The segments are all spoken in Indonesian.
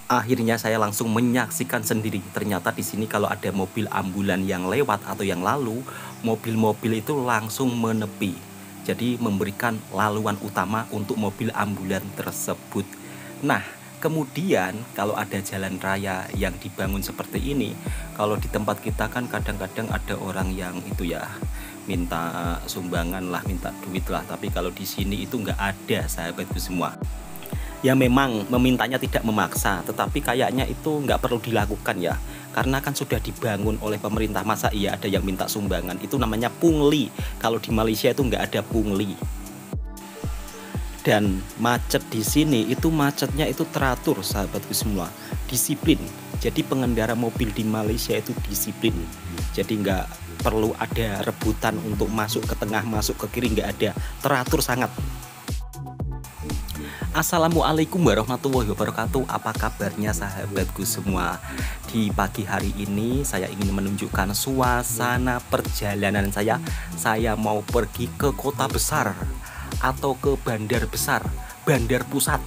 Akhirnya saya langsung menyaksikan sendiri. Ternyata di sini kalau ada mobil ambulan yang lewat atau yang lalu, mobil-mobil itu langsung menepi. Jadi memberikan laluan utama untuk mobil ambulan tersebut. Nah, kemudian kalau ada jalan raya yang dibangun seperti ini, kalau di tempat kita kan kadang-kadang ada orang yang itu ya minta sumbangan lah, minta duit lah. Tapi kalau di sini itu nggak ada, sahabatku semua. Ya memang memintanya tidak memaksa, tetapi kayaknya itu nggak perlu dilakukan ya, karena kan sudah dibangun oleh pemerintah. Masa iya ada yang minta sumbangan? Itu namanya pungli. Kalau di Malaysia itu nggak ada pungli. Dan macet di sini itu macetnya itu teratur, sahabatku semua, disiplin. Jadi pengendara mobil di Malaysia itu disiplin. Jadi nggak perlu ada rebutan untuk masuk ke tengah, masuk ke kiri, nggak ada, teratur sangat. Assalamualaikum warahmatullahi wabarakatuh. Apa kabarnya sahabatku semua? Di pagi hari ini saya ingin menunjukkan suasana perjalanan saya. Saya mau pergi ke kota besar atau ke bandar besar, bandar pusat.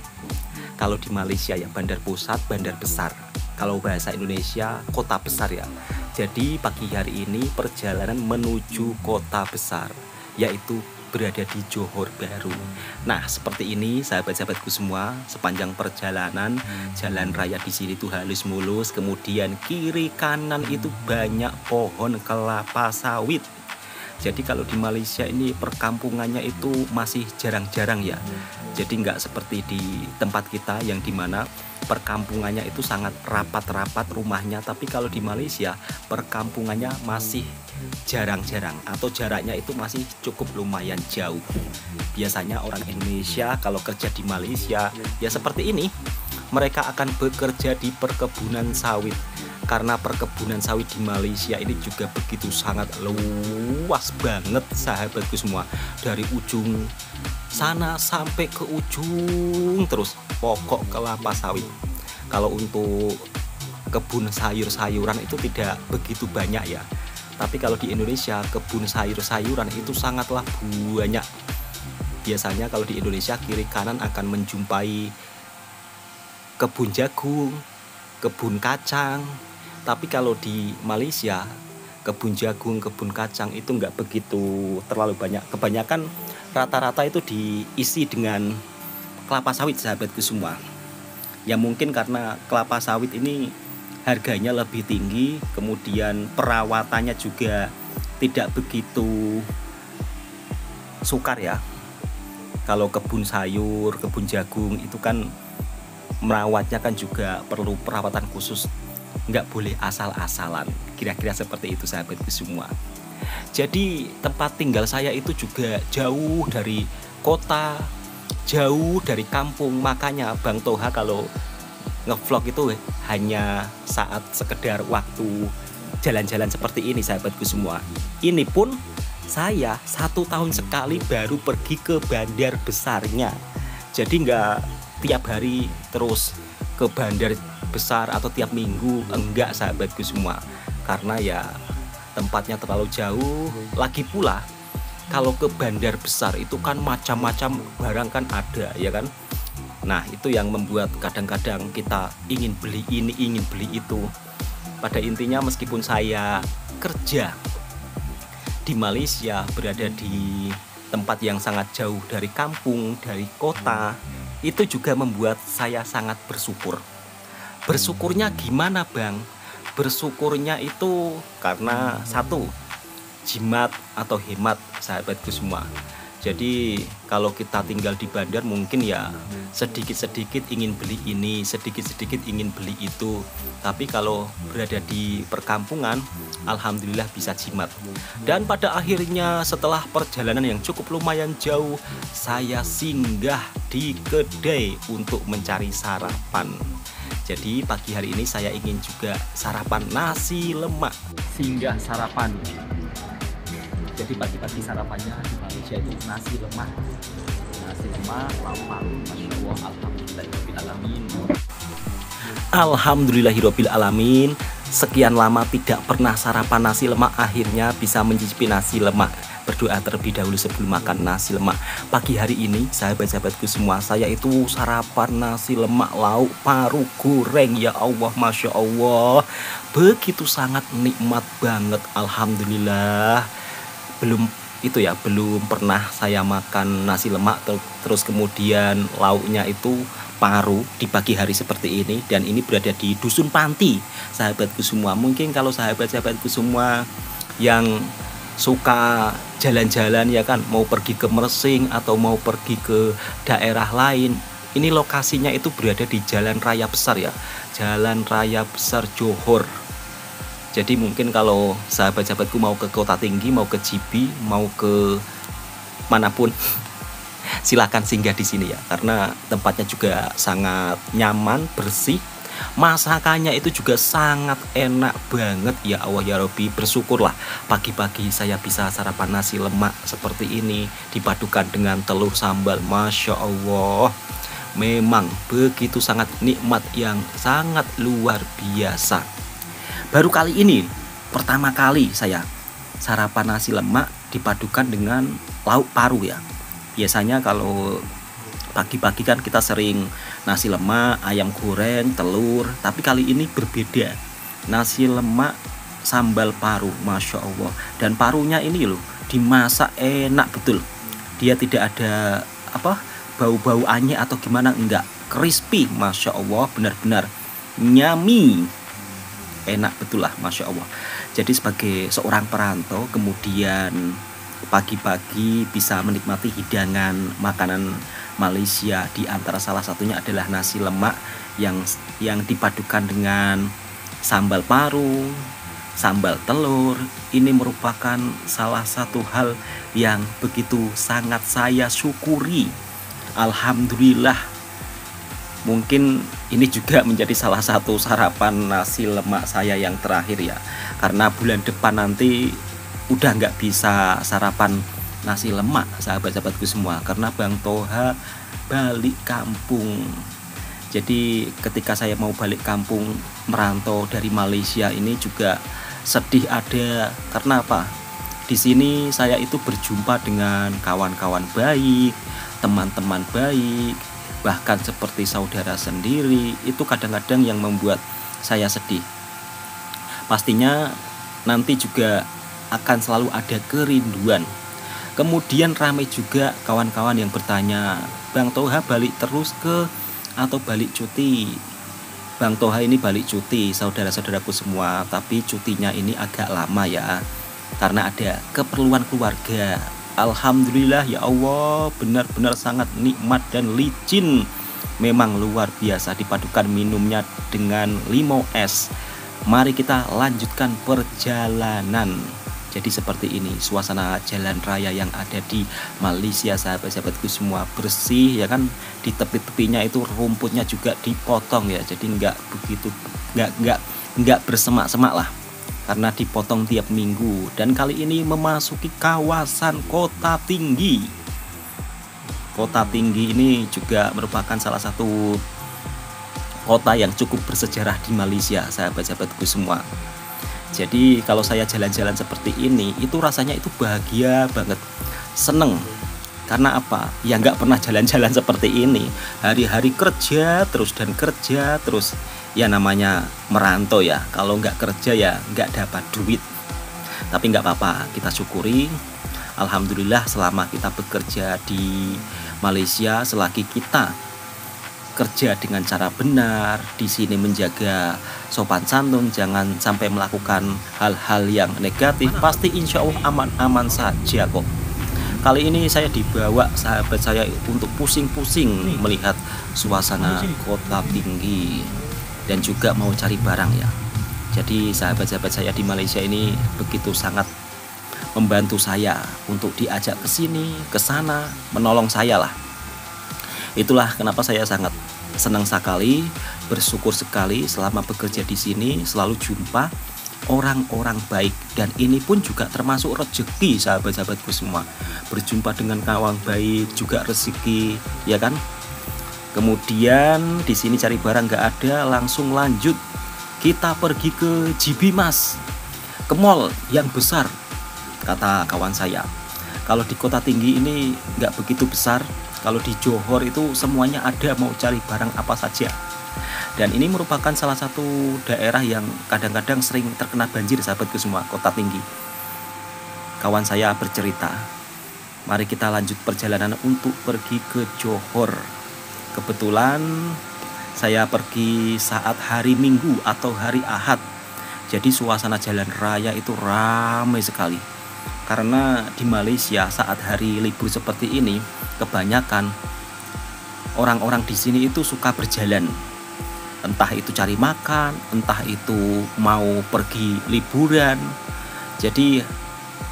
Kalau di Malaysia ya bandar pusat, bandar besar. Kalau bahasa Indonesia kota besar ya. Jadi pagi hari ini perjalanan menuju kota besar, yaitu berada di Johor Bahru. Nah, seperti ini sahabat-sahabatku semua, sepanjang perjalanan jalan raya di sini tuh halus mulus, kemudian kiri kanan itu banyak pohon kelapa sawit. Jadi kalau di Malaysia ini perkampungannya itu masih jarang-jarang ya. Jadi nggak seperti di tempat kita yang dimana perkampungannya itu sangat rapat-rapat rumahnya. Tapi kalau di Malaysia perkampungannya masih jarang-jarang, atau jaraknya itu masih cukup lumayan jauh. Biasanya orang Indonesia kalau kerja di Malaysia ya seperti ini, mereka akan bekerja di perkebunan sawit. Karena perkebunan sawit di Malaysia ini juga begitu sangat luas banget sahabatku semua. Dari ujung sana sampai ke ujung terus pokok kelapa sawit. Kalau untuk kebun sayur-sayuran itu tidak begitu banyak ya. Tapi kalau di Indonesia kebun sayur-sayuran itu sangatlah banyak. Biasanya kalau di Indonesia kiri kanan akan menjumpai kebun jagung, kebun kacang. Tapi kalau di Malaysia kebun jagung, kebun kacang itu nggak begitu terlalu banyak. Kebanyakan rata-rata itu diisi dengan kelapa sawit sahabatku semua. Ya mungkin karena kelapa sawit ini harganya lebih tinggi, kemudian perawatannya juga tidak begitu sukar ya. Kalau kebun sayur, kebun jagung itu kan merawatnya kan juga perlu perawatan khusus, nggak boleh asal-asalan. Kira-kira seperti itu sahabatku semua. Jadi tempat tinggal saya itu juga jauh dari kota, jauh dari kampung. Makanya Bang Toha kalau ngevlog itu hanya saat sekedar waktu jalan-jalan seperti ini sahabatku semua. Ini pun saya 1 tahun sekali baru pergi ke bandar besarnya. Jadi nggak tiap hari terus ke bandar besar atau tiap minggu, enggak sahabatku semua. Karena ya tempatnya terlalu jauh. Lagi pula kalau ke bandar besar itu kan macam-macam barang kan ada ya kan. Nah itu yang membuat kadang-kadang kita ingin beli ini, ingin beli itu. Pada intinya meskipun saya kerja di Malaysia, berada di tempat yang sangat jauh dari kampung, dari kota, itu juga membuat saya sangat bersyukur. Bersyukurnya gimana Bang? Bersyukurnya itu karena satu, jimat atau hemat sahabatku semua. Jadi kalau kita tinggal di bandar mungkin ya sedikit-sedikit ingin beli ini, sedikit-sedikit ingin beli itu. Tapi kalau berada di perkampungan, alhamdulillah bisa jimat. Dan pada akhirnya setelah perjalanan yang cukup lumayan jauh, saya singgah di kedai untuk mencari sarapan. Jadi pagi hari ini saya ingin juga sarapan nasi lemak. Singgah sarapan. Jadi pagi-pagi sarapannya di Malaysia itu nasi lemak. Nasi lemak, lapar, Masya Allah, alhamdulillahirrahmanirrahim. Alhamdulillahirrahmanirrahim. Sekian lama tidak pernah sarapan nasi lemak, akhirnya bisa mencicipi nasi lemak berdoa terlebih dahulu sebelum makan nasi lemak. Pagi hari ini sahabat-sahabatku semua, saya itu sarapan nasi lemak lauk paru goreng. Ya Allah, Masya Allah, begitu sangat nikmat banget. Alhamdulillah. Belum pernah saya makan nasi lemak terus kemudian lauknya itu paru di pagi hari seperti ini, dan ini berada di Dusun Panti sahabatku semua. Mungkin kalau sahabat-sahabatku semua yang suka jalan-jalan ya kan, mau pergi ke Mersing atau mau pergi ke daerah lain, ini lokasinya itu berada di Jalan Raya Besar ya, Jalan Raya Besar Johor. Jadi mungkin kalau sahabat-sahabatku mau ke Kota Tinggi, mau ke Jibi, mau ke manapun, silakan singgah di sini ya, karena tempatnya juga sangat nyaman, bersih. Masakannya itu juga sangat enak banget. Ya Allah ya Robbi, bersyukurlah pagi-pagi saya bisa sarapan nasi lemak seperti ini dipadukan dengan telur sambal. Masya Allah, memang begitu sangat nikmat yang sangat luar biasa. Baru kali ini, pertama kali saya sarapan nasi lemak dipadukan dengan lauk paru ya. Biasanya kalau pagi-pagi kan kita sering nasi lemak, ayam goreng, telur. Tapi kali ini berbeda, nasi lemak sambal paru. Masya Allah. Dan parunya ini loh dimasak enak betul. Dia tidak ada bau-bau anyek atau gimana, enggak. Crispy, Masya Allah, benar-benar nyami. Enak betul lah, Masya Allah. Jadi sebagai seorang perantau kemudian pagi-pagi bisa menikmati hidangan makanan Malaysia, di antara salah satunya adalah nasi lemak yang dipadukan dengan sambal paru, sambal telur. Ini merupakan salah satu hal yang begitu sangat saya syukuri. Alhamdulillah. Mungkin ini juga menjadi salah satu sarapan nasi lemak saya yang terakhir ya, karena bulan depan nanti udah nggak bisa sarapan nasi lemak sahabat-sahabatku semua, karena Bang Toha balik kampung. Jadi ketika saya mau balik kampung merantau dari Malaysia ini juga sedih ada, karena apa? Di sini saya itu berjumpa dengan kawan-kawan baik, teman-teman baik, bahkan seperti saudara sendiri. Itu kadang-kadang yang membuat saya sedih. Pastinya nanti juga akan selalu ada kerinduan. Kemudian ramai juga kawan-kawan yang bertanya, Bang Toha balik terus atau balik cuti? Bang Toha ini balik cuti saudara-saudaraku semua, tapi cutinya ini agak lama ya, karena ada keperluan keluarga. Alhamdulillah ya Allah, benar-benar sangat nikmat dan licin. Memang luar biasa, dipadukan minumnya dengan limau es. Mari kita lanjutkan perjalanan. Jadi seperti ini suasana jalan raya yang ada di Malaysia sahabat-sahabatku semua, bersih ya kan. Di tepi-tepinya itu rumputnya juga dipotong ya, jadi nggak bersemak-semak lah, karena dipotong tiap minggu. Dan kali ini memasuki kawasan Kota Tinggi. Kota Tinggi ini juga merupakan salah satu kota yang cukup bersejarah di Malaysia sahabat-sahabatku semua. Jadi kalau saya jalan-jalan seperti ini, itu rasanya itu bahagia banget, seneng. Karena apa? Ya nggak pernah jalan-jalan seperti ini. Hari-hari kerja terus dan kerja terus. Ya namanya merantau ya, kalau nggak kerja ya nggak dapat duit. Tapi nggak apa-apa, kita syukuri. Alhamdulillah selama kita bekerja di Malaysia, selagi kita kerja dengan cara benar, di sini menjaga sopan santun, jangan sampai melakukan hal-hal yang negatif, pasti insya Allah aman-aman saja kok. Kali ini saya dibawa sahabat saya untuk pusing-pusing melihat suasana Kota Tinggi dan juga mau cari barang ya. Jadi sahabat-sahabat saya di Malaysia ini begitu sangat membantu saya untuk diajak ke sini, ke sana, menolong saya lah. Itulah kenapa saya sangat senang sekali, bersyukur sekali selama bekerja di sini selalu jumpa orang-orang baik, dan ini pun juga termasuk rezeki sahabat-sahabatku semua. Berjumpa dengan kawan baik juga rezeki, ya kan? Kemudian di sini cari barang nggak ada, langsung lanjut kita pergi ke JB Mas, ke mall yang besar, kata kawan saya. Kalau di kota tinggi ini nggak begitu besar. Kalau di Johor itu semuanya ada, mau cari barang apa saja. Dan ini merupakan salah satu daerah yang kadang-kadang sering terkena banjir, sahabatku semua, kota tinggi. Kawan saya bercerita, mari kita lanjut perjalanan untuk pergi ke Johor. Kebetulan saya pergi saat hari Minggu atau hari Ahad. Jadi suasana jalan raya itu ramai sekali. Karena di Malaysia saat hari libur seperti ini, kebanyakan orang-orang di sini itu suka berjalan. Entah itu cari makan, entah itu mau pergi liburan. Jadi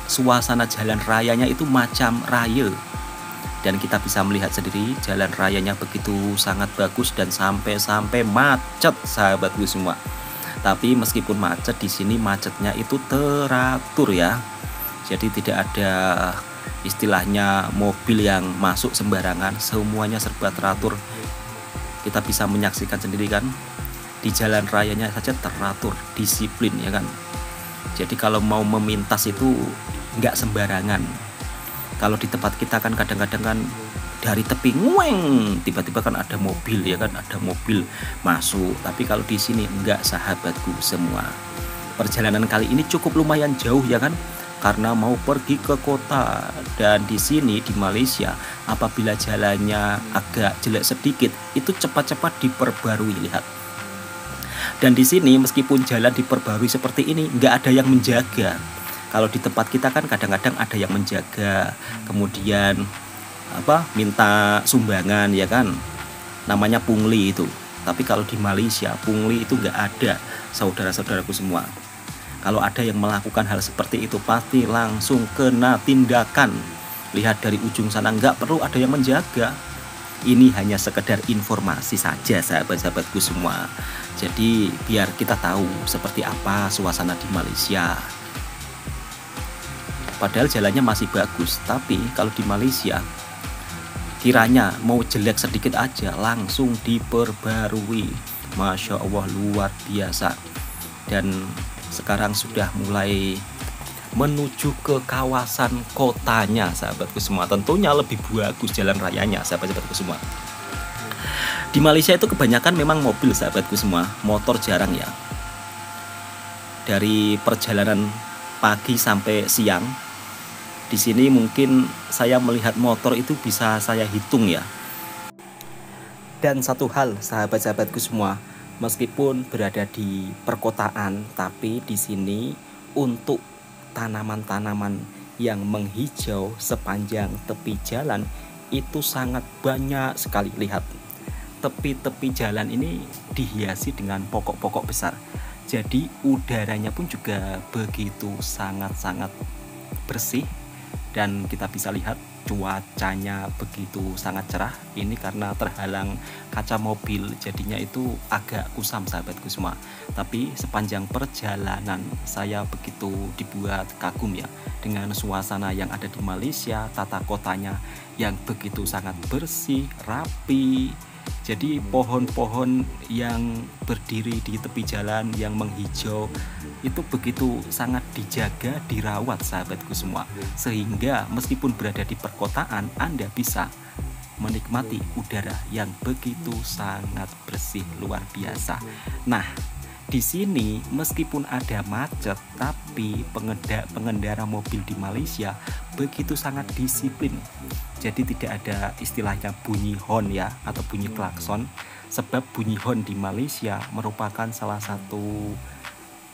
suasana jalan rayanya itu macam raya. Dan kita bisa melihat sendiri jalan rayanya begitu sangat bagus dan sampai macet, sahabatku semua. Tapi meskipun macet, di sini macetnya itu teratur ya. Jadi tidak ada istilahnya mobil yang masuk sembarangan, semuanya serba teratur. Kita bisa menyaksikan sendiri kan, di jalan rayanya saja teratur, disiplin ya kan. Jadi kalau mau memintas itu nggak sembarangan. Kalau di tempat kita kan kadang-kadang kan dari tepi ngueng, tiba-tiba kan ada mobil ya kan, ada mobil masuk. Tapi kalau di sini enggak, sahabatku semua. Perjalanan kali ini cukup lumayan jauh ya kan, karena mau pergi ke kota. Dan di sini di Malaysia apabila jalannya agak jelek sedikit itu cepat-cepat diperbarui, lihat. Dan di sini meskipun jalan diperbarui seperti ini nggak ada yang menjaga. Kalau di tempat kita kan kadang-kadang ada yang menjaga, kemudian minta sumbangan ya kan, namanya pungli itu. Tapi kalau di Malaysia pungli itu nggak ada, saudara-saudaraku semua. Kalau ada yang melakukan hal seperti itu pasti langsung kena tindakan. Lihat dari ujung sana, nggak perlu ada yang menjaga. Ini hanya sekedar informasi saja, sahabat-sahabatku semua. Jadi biar kita tahu seperti apa suasana di Malaysia. Padahal jalannya masih bagus, tapi kalau di Malaysia kiranya mau jelek sedikit aja langsung diperbarui. Masya Allah, luar biasa. Dan sekarang sudah mulai menuju ke kawasan kotanya, sahabatku semua. Tentunya lebih bagus jalan rayanya, sahabat-sahabatku semua. Di Malaysia itu kebanyakan memang mobil, sahabatku semua. Motor jarang ya. Dari perjalanan pagi sampai siang, di sini mungkin saya melihat motor itu bisa saya hitung ya. Dan satu hal, sahabat-sahabatku semua, meskipun berada di perkotaan, tapi di sini untuk tanaman-tanaman yang menghijau sepanjang tepi jalan itu sangat banyak sekali. Lihat, tepi-tepi jalan ini dihiasi dengan pokok-pokok besar. Jadi udaranya pun juga begitu sangat-sangat bersih. Dan kita bisa lihat cuacanya begitu sangat cerah. Ini karena terhalang kaca mobil, jadinya itu agak kusam, sahabatku semua. Tapi sepanjang perjalanan saya begitu dibuat kagum ya dengan suasana yang ada di Malaysia, tata kotanya yang begitu sangat bersih, rapi. Jadi pohon-pohon yang berdiri di tepi jalan yang menghijau itu begitu sangat dijaga, dirawat, sahabatku semua. Sehingga meskipun berada di perkotaan, Anda bisa menikmati udara yang begitu sangat bersih, luar biasa. Nah, di sini meskipun ada macet, tapi pengendara mobil di Malaysia begitu sangat disiplin. Jadi tidak ada istilahnya bunyi horn ya, atau bunyi klakson. Sebab bunyi horn di Malaysia merupakan salah satu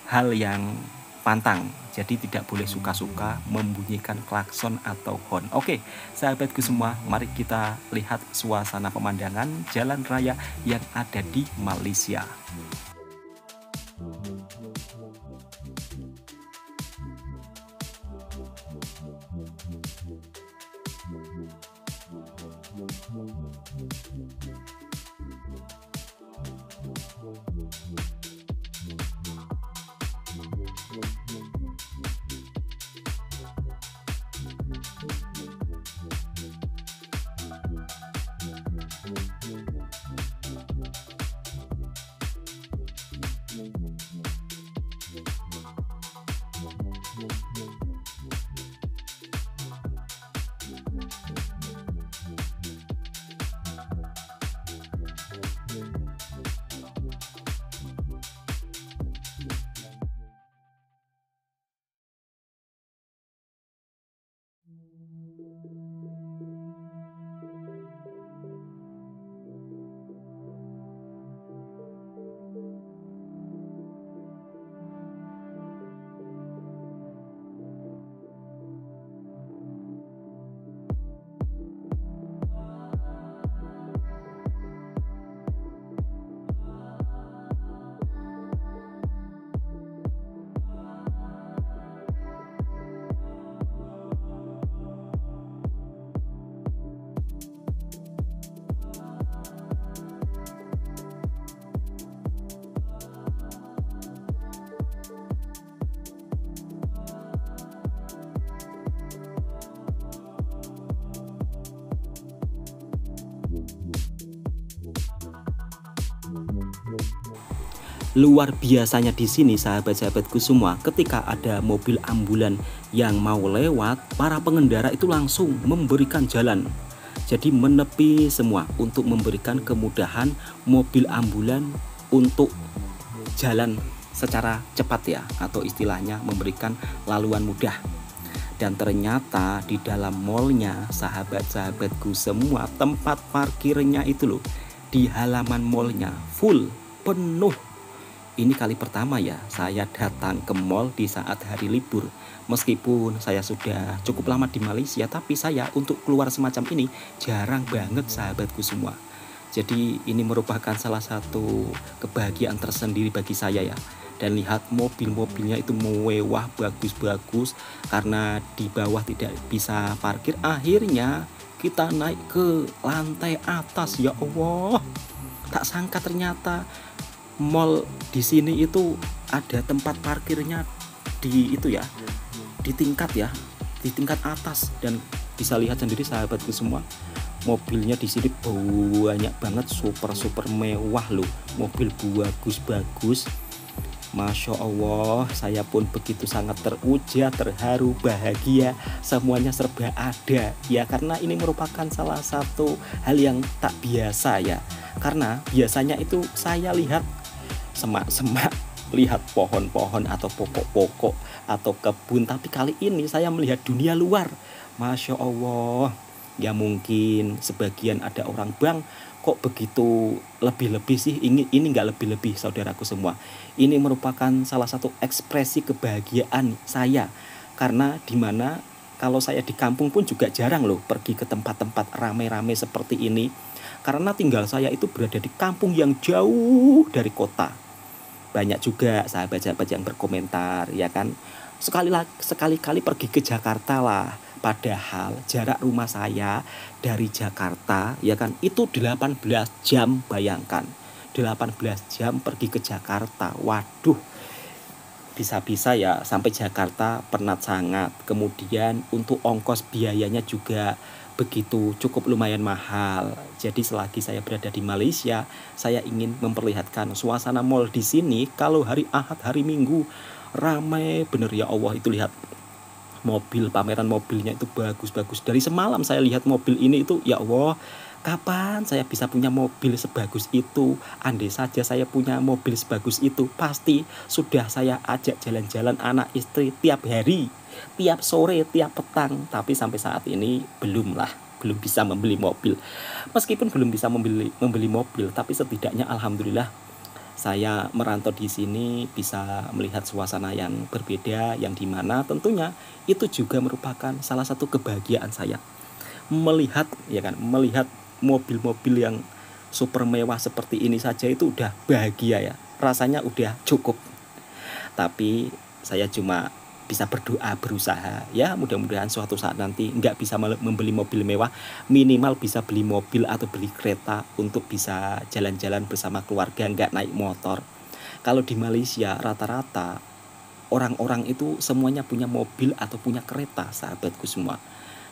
hal yang pantang. Jadi tidak boleh suka-suka membunyikan klakson atau horn. Oke, sahabatku semua, mari kita lihat suasana pemandangan jalan raya yang ada di Malaysia. luar biasanya di sini sahabat-sahabatku semua, ketika ada mobil ambulan yang mau lewat, para pengendara itu langsung memberikan jalan. Jadi menepi semua untuk memberikan kemudahan mobil ambulan untuk jalan secara cepat ya, atau istilahnya memberikan laluan mudah. Dan ternyata di dalam mallnya sahabat-sahabatku semua, tempat parkirnya itu loh, di halaman mallnya full, penuh. Ini kali pertama ya saya datang ke mall di saat hari libur. Meskipun saya sudah cukup lama di Malaysia, tapi saya untuk keluar semacam ini jarang banget sahabatku semua. Jadi ini merupakan salah satu kebahagiaan tersendiri bagi saya ya. Dan lihat mobil-mobilnya itu mewah, bagus-bagus. Karena di bawah tidak bisa parkir, akhirnya kita naik ke lantai atas. Ya Allah, tak sangka ternyata mall di sini itu ada tempat parkirnya di itu ya, di tingkat atas. Dan bisa lihat sendiri sahabatku semua, mobilnya di sini banyak banget, super mewah loh, mobil bagus. Masya Allah, saya pun begitu sangat teruja, terharu, bahagia, semuanya serba ada ya, karena ini merupakan salah satu hal yang tak biasa ya. Karena biasanya itu saya lihat semak-semak, lihat pohon-pohon atau pokok-pokok atau kebun, tapi kali ini saya melihat dunia luar. Masya Allah, ya mungkin sebagian ada orang, bang kok begitu lebih-lebih sih? Ini nggak lebih-lebih saudaraku semua. Ini merupakan salah satu ekspresi kebahagiaan saya. Karena dimana kalau saya di kampung pun juga jarang loh pergi ke tempat-tempat rame-rame seperti ini. Karena tinggal saya itu berada di kampung yang jauh dari kota. Banyak juga sahabat-sahabat yang berkomentar ya kan, sekali-kali pergi ke Jakarta lah. Padahal jarak rumah saya dari Jakarta ya kan itu 18 jam, bayangkan 18 jam pergi ke Jakarta. Waduh, bisa-bisa ya sampai Jakarta penat sangat. Kemudian untuk ongkos biayanya juga begitu cukup lumayan mahal. Jadi selagi saya berada di Malaysia, saya ingin memperlihatkan suasana mall di sini. Kalau hari Ahad, hari Minggu ramai bener ya Allah. Itu lihat mobil, pameran mobilnya itu bagus-bagus. Dari semalam saya lihat mobil ini itu, ya Allah, kapan saya bisa punya mobil sebagus itu? Andai saja saya punya mobil sebagus itu, pasti sudah saya ajak jalan-jalan anak istri tiap hari, tiap sore, tiap petang. Tapi sampai saat ini belum bisa membeli mobil. Meskipun belum bisa membeli mobil, tapi setidaknya alhamdulillah saya merantau di sini bisa melihat suasana yang berbeda, yang dimana tentunya itu juga merupakan salah satu kebahagiaan saya. Melihat mobil-mobil yang super mewah seperti ini saja itu udah bahagia ya. Rasanya udah cukup. Tapi saya cuma bisa berdoa, berusaha ya, mudah-mudahan suatu saat nanti nggak bisa membeli mobil mewah, minimal bisa beli mobil atau beli kereta untuk bisa jalan-jalan bersama keluarga, nggak naik motor. Kalau di Malaysia rata-rata orang-orang itu semuanya punya mobil atau punya kereta sahabatku semua.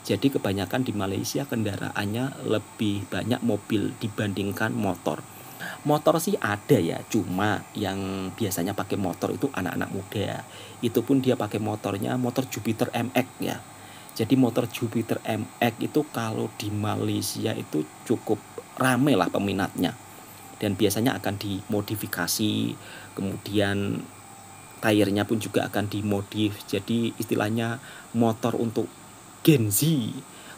Jadi kebanyakan di Malaysia kendaraannya lebih banyak mobil dibandingkan motor. Motor sih ada ya, cuma yang biasanya pakai motor itu anak-anak muda. Itu pun dia pakai motornya motor Jupiter MX ya. Jadi motor Jupiter MX itu kalau di Malaysia itu cukup rame lah peminatnya. Dan biasanya akan dimodifikasi, kemudian tayarnya pun juga akan dimodif. Jadi istilahnya motor untuk Gen Z.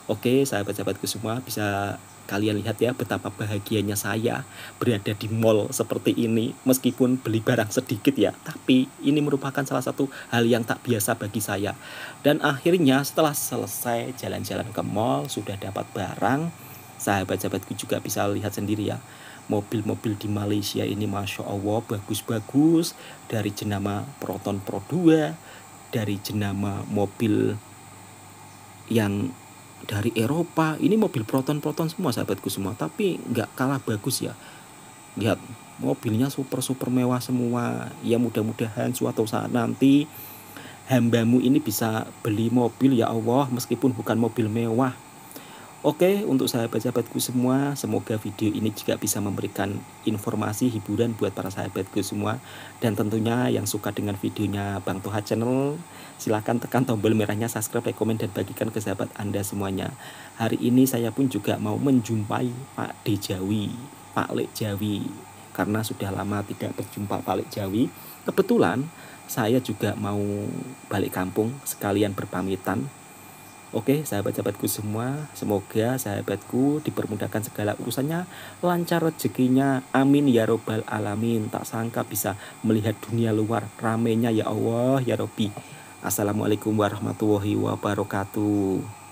Oke, sahabat-sahabatku semua, bisa kalian lihat ya betapa bahagianya saya berada di mall seperti ini. Meskipun beli barang sedikit ya, tapi ini merupakan salah satu hal yang tak biasa bagi saya. Dan akhirnya setelah selesai jalan-jalan ke mall, sudah dapat barang, sahabat-sahabatku juga bisa lihat sendiri ya, mobil-mobil di Malaysia ini Masya Allah bagus-bagus. Dari jenama Proton Pro 2, dari jenama mobil yang dari Eropa, ini mobil Proton semua sahabatku semua, tapi nggak kalah bagus ya. Lihat mobilnya super mewah semua ya. Mudah-mudahan suatu saat nanti hambamu ini bisa beli mobil ya Allah, meskipun bukan mobil mewah, Oke, untuk sahabat-sahabatku semua, semoga video ini juga bisa memberikan informasi hiburan buat para sahabatku semua. Dan tentunya yang suka dengan videonya Bang Toha Channel, silahkan tekan tombol merahnya subscribe, like, komen, dan bagikan ke sahabat Anda semuanya. Hari ini saya pun juga mau menjumpai Pak Dejawi, Pak Lek Jawi. Karena sudah lama tidak berjumpa Pak Lek Jawi. Kebetulan saya juga mau balik kampung sekalian berpamitan. Oke, sahabat-sahabatku semua, semoga sahabatku dipermudahkan segala urusannya, lancar rezekinya, amin ya robbal alamin. Tak sangka bisa melihat dunia luar, ramenya ya Allah ya Robbi. Assalamualaikum warahmatullahi wabarakatuh.